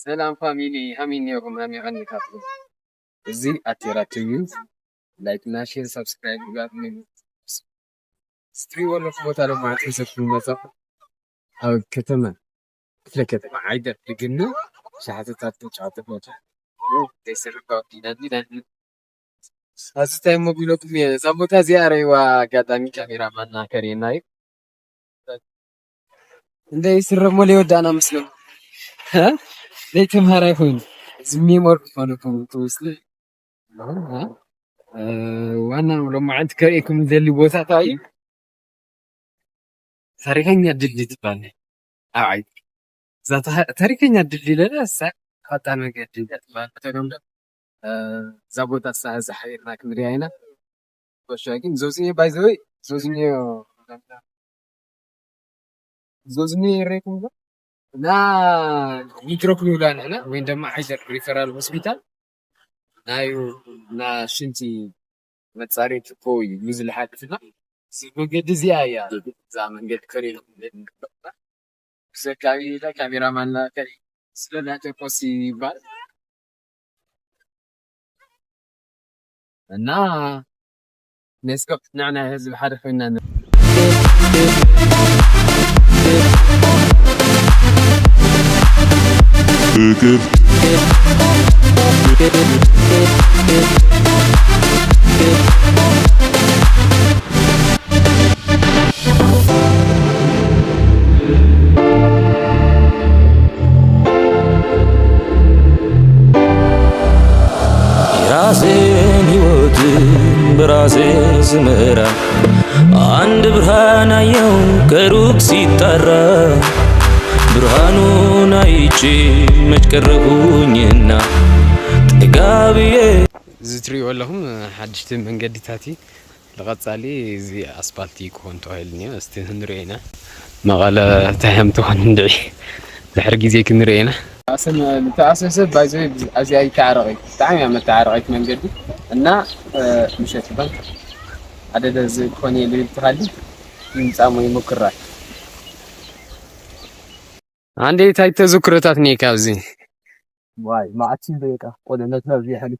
سلام فاميلي همين يوم هم يغني كاتب زي أتيراتيو لايك ناشين سبسكرايب قاعد ستري ولا فوت على ما تحسب في المسا أو كتمة كل كتمة عايدة تجنو شهادة شهادة فوت تيسير قاعدين نادي هذا موبيلو كمية سبوتا زيارة وقدامي كاميرا منا كريناي ده يسر مولي ودانا مسلم ها ليتم هرايفون زمي مور فانكم توصل ها وانا لما عند كريكم ذي اللي بوثا طيب تاريخين يدلي تبان عايد ذات تاريخين يدلي لا سا خاطر ما قد تبان تمام زبوت الساعه زحيرنا كمريانا وشاكين زوزني باي ذا واي زوزني ريكم لا يتركوا لنا هنا وين دم حيدر ريفرال هوسبيتال نايو نا شنتي متصاري تقوي نزل حادثنا سيقول زيايا زمان قد كريم سكاوي لا كاميرا مان لا كريم سلنا تقوسي بال نا نسكب نعنا هذا الحرف إننا راسين هيوت براسي زمرا عند برهان يوم كروك سيطرة برهانو نايجي مجكرهونينا تقابيه زتري والله حدشت من قديتاتي لغتصالي زي اسفالتي كون توهلني استنرينا مقاله تهمتو ندعي لحرق زي كنرينا اصلا تاسس بايزي ازي تعرقي تعمي ما تعرقيت من قدي እና مشيت بنك عدد زي كوني اللي بتخلي يمصامو يمكرال عندي تايت ذكرتاتني كابزي واي ما عادش دقيقة قولنا تهزي حالك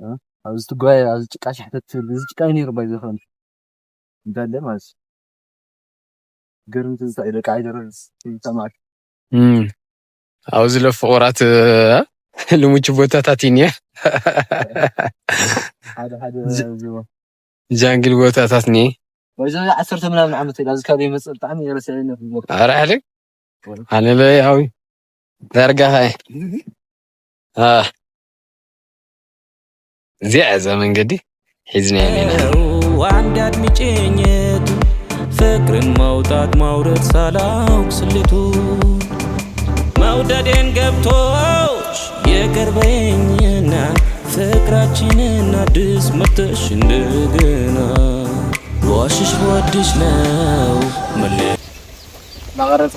ها عاوز تقوي عاوز تقاش حتى تقايني رباي زخرن እንዳለ ማለት ገርም ትዝ አይደል አይደረስ ይተማክ عاوز لفقرات لموች ቦታታቲኒያ هذا ጃንግል ቦታታትኒ ወይዘ 10 ምናምን ዓመት ይላዝ ካለ ይመጽል ጣም ይረሰልና ፍልቦ ኧረ አለ አለ ላይ ያው ደርጋህ ዚያ ዘመን እንግዲህ ሒዝና ያለና ዋንዳድ ሚጨኘቱ ፍቅርን ማውጣት ማውረድ ሳላውቅ ስልቱ መውደዴን ገብቶሽ የቀርበኝና ፍቅራችንን አዲስ መተሽ እንደገና ዋሽሽ ወድሽ ነው መለ ማቀረጽ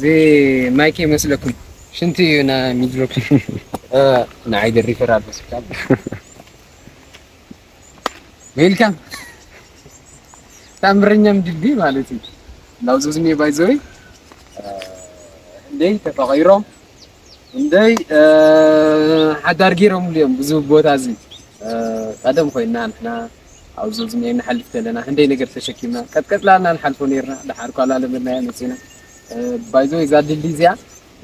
زي مايكي مسلكم شنتي انا ميدروك انا عايد الريفرال بس كان ويلكم تمرنيا مدبي مالتي لو زوزني بايزوي اندي تغيرهم اندي حدار غيرهم اليوم بزو بوتا زي قدم خوينا احنا او زوزني نحلف لنا اندي نقر تشكينا قطقطلانا نحلفو نيرنا دحاركو على لمنا نسينا بايزو يزاد الليزيا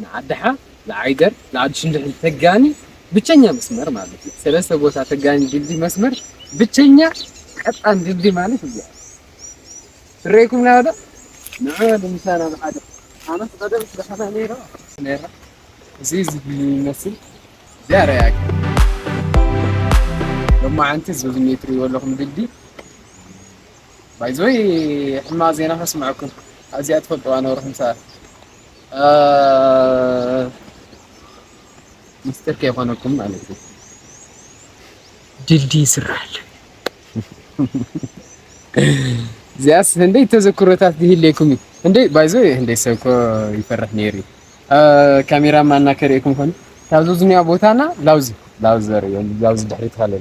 نعدحها لعيدر لعد شنده تغاني بچኛ መስመር ማለት ነው ሰለሰ ቦታ ተጋኝ ድልድይ መስመር ብቸኛ ቀጣን ድልድይ ማለት ነው ريكم هذا نعود مثال هذا انا قدم دخلنا نيرا زيز بيمثل زياره ياك لما انت زوج متري ولا 5 دلدي بايزوي حما زينا اسمعكم ازي اتفضلوا انا اروح مساء مستر كيف انكم عليكم دلدي سرال زياس هندي تذكرات دي ليكم هندي بايزوي هندي سكو يفرح نيري كاميرا ما نكريكم كون تازوزنيا بوتانا لاوزر يعني لاوز دحريت خالله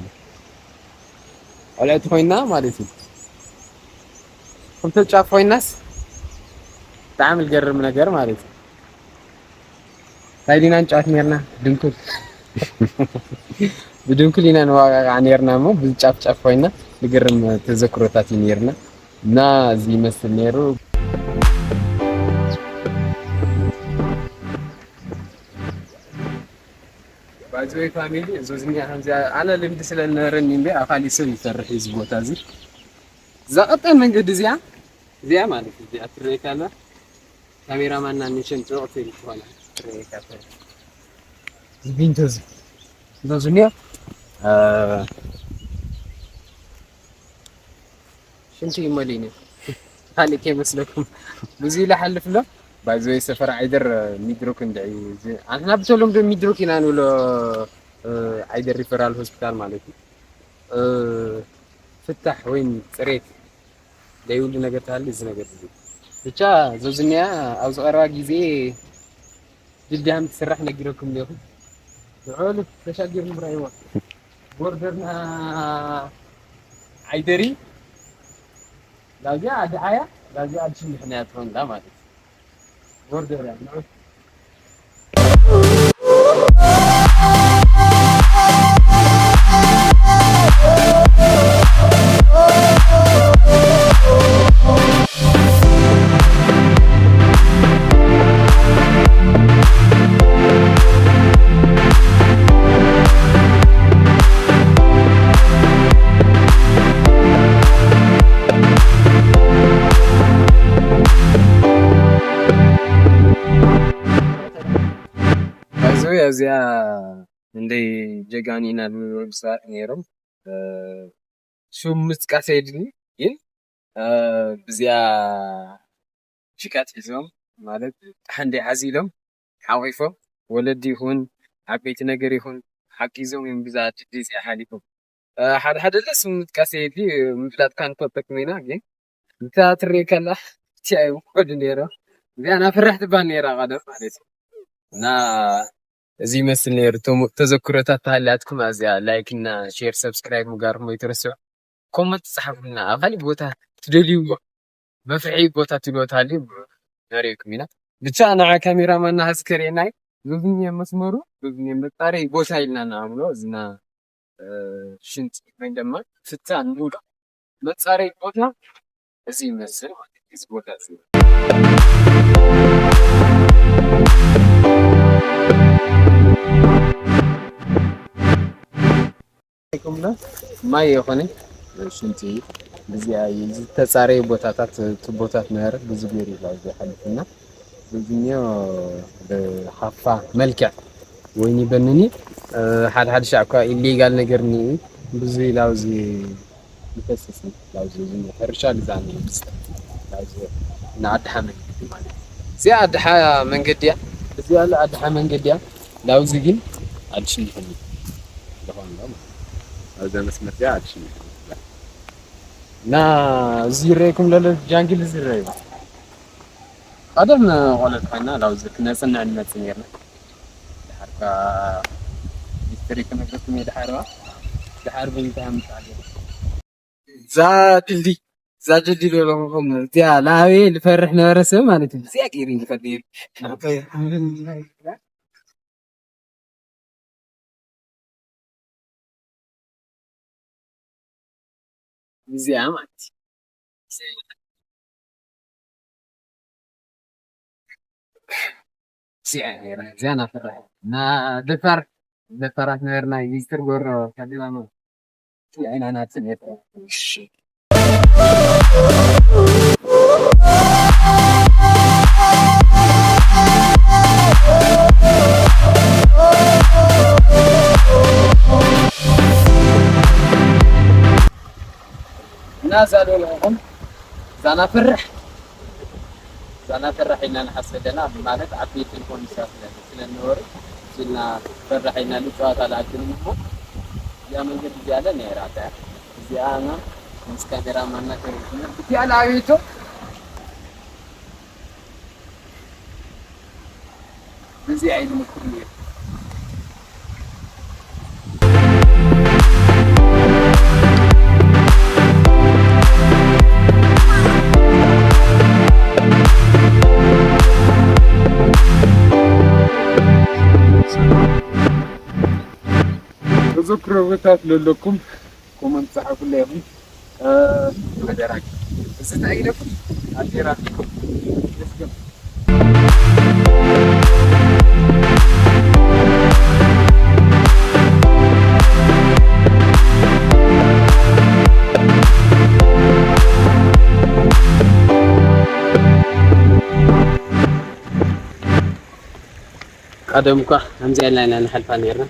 علات خوينا مالتي كنت ጫፍ ሆይናስ تعامل جرم ነገር ማለት ታይዲና እንጫት ነርና ድንኩል بدونكل هنا نوع عنيرنا مو بالجاف جاف وينا نقرم تذكرات نيرنا نا زي مثل نيرو بايزوي فاميلي زوزني أنا اللي بدي سأل نرني بيه أخالي سوي ترى حزب وتازي زقطة من قد زيا مالك زي أتريك هذا كاميرا مانا نشين تروح في الفولا أتريك هذا زبينتوز زوزني شنو يماليني هاني كيف مسلكم بزي لحلف له بايزوي سفر عيدر ميدروك ندعي انا بتقولهم دو ميدروك ينانو له عيدر ريفرال هوسبيتال مالتي فتح وين صريت لا يقول لي نغير تاع لز نغير ብቻ ዞዝኒያ ኣብ ዝቐረባ ግዜ ድልድያም ትስራሕ ነጊረኩም ለኹም ንዑል ተሻጊር ምራይዋ ቦርደርና عيدري لاجي عاد حياة لاجي عاد شو نحن تكون لا ما بوردر يعني እዚያ እንደ ጀጋኒና ወብሳት ነይሮም ሹም ምጽቃስ ሄድኒ ግን ብዚያ ሽቃት ሒዞም ማለት ሓንዴ ሓዚሎም ሓቂፎም ወለዲ ይኹን ዓበይቲ ነገር ይኹን ሓቂዞም እዮም ብዛት ዲዚያ ሓሊፎም ሓደ ሓደ ለስ ምጽቃስ ሄድኒ ምፍላጥ ካን ተጠቅሜና ግን እንታ ትሬከላ ቲአይ ወድ ነይሮ እዚያ ናፍራህ ትባል ነይራ ቀደም ማለት እና እዚህ መስል ነይሩ ተዘክሮታት ታህላትኩም አዚያ ላይክ እና ሼር ሰብስክራይብ ሙጋርሞ ይትረስዑ ኮመንት ጻሕፉና አኻሊ ቦታ ትደልዩ መፍሒ ቦታ ትሎታሊ ነሪኩም ኢና ብቻ ና ካሜራማን ሐስከሬናይ ብዙኝ መስመሩ ብዙኝ መጣሪ ቦታ ይልና ናምሎ ዝና ሽንት ወይንደማ ፍታን ሙሉ መጻሪ ቦታ እዚህ መስል እዚህ ቦታ እዚህ كمنا ما يخوني شنتي بزي تتصاري بوتاتات تبوتات نهر بزبيري لازم حلفنا بزنيو بحفا ملكة ويني بنني حد شعبك اللي قال نقرني بزي لازم متسسني لازم زني هرشال زاني بس لازم نعد حمل زي عد من قديا بزي عد من قديا لازم جين عدشني حمل هذا مسمى عاد شيء لا زيريكم لا جانجل زيري قدرنا ولا كنا لو زكنا سنة عندنا سنيرنا الحركة يشترك نقص من الحرة الحرب ينتهم تعلم زاد جدي لهم يا لا وي فرحنا رسم مالتي سياكيرين فدير زعمت سيعني زينا فرح نا دفرت نيرنا يستر غورو كديما نو يعني انا تسميت نازلوا لهم زانا فرح إننا نحصلنا بمعنى عبية الكونسات لنا النور زلنا فرح إننا نتوات على عدلهم يا من قد جاء لنا إرادة زيانا نس كاميرا منا كريمنا بتي على عبيته بزي عيد مكرية ተዘክሮታት ለለኩም ኮመንት ጻፉልኝ አደራክ እዚህ ታይለኩም አደራክኩም ለስገም قدمك همزة لنا نحل فنيرنا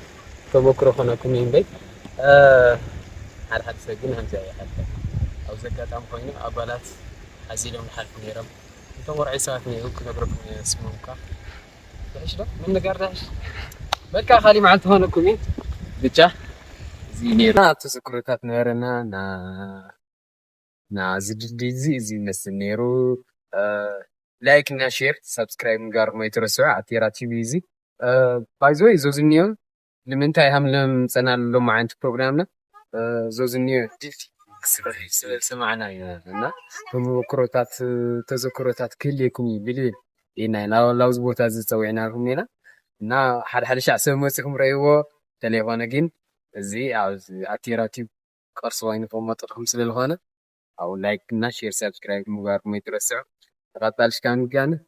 تبكره هناكم ينبي على حد سجن همزة حتى أو زكاة أم خينا أبلات حزيلهم نحل فنيرم تطور عيسات نيوك نبركم اسمهم إيش ده من نقدرش بكا خالي معلت هناكم ين بتشا زينيرنا تذكرات نيرنا نا زي نسنيرو لايك نا شير سبسكرايب نقار ما يترسوا عتيرا تي في زي بايزوي زوزنيو لمنتاي هملم صنع له مع انت بروجرامنا زوزنيو ديلتي سمعنا هنا تذكرات تذكرات كلكم بليل إنا لو زبوتا زتسوينا لكم هنا نا حد شع سمسكم رأيوه تليفون جين زي أو عتيرا تي قرصوين فما تركم سلل هنا أو لايك نا شير سبسكرايب مقار ما يترسوا غطالش كان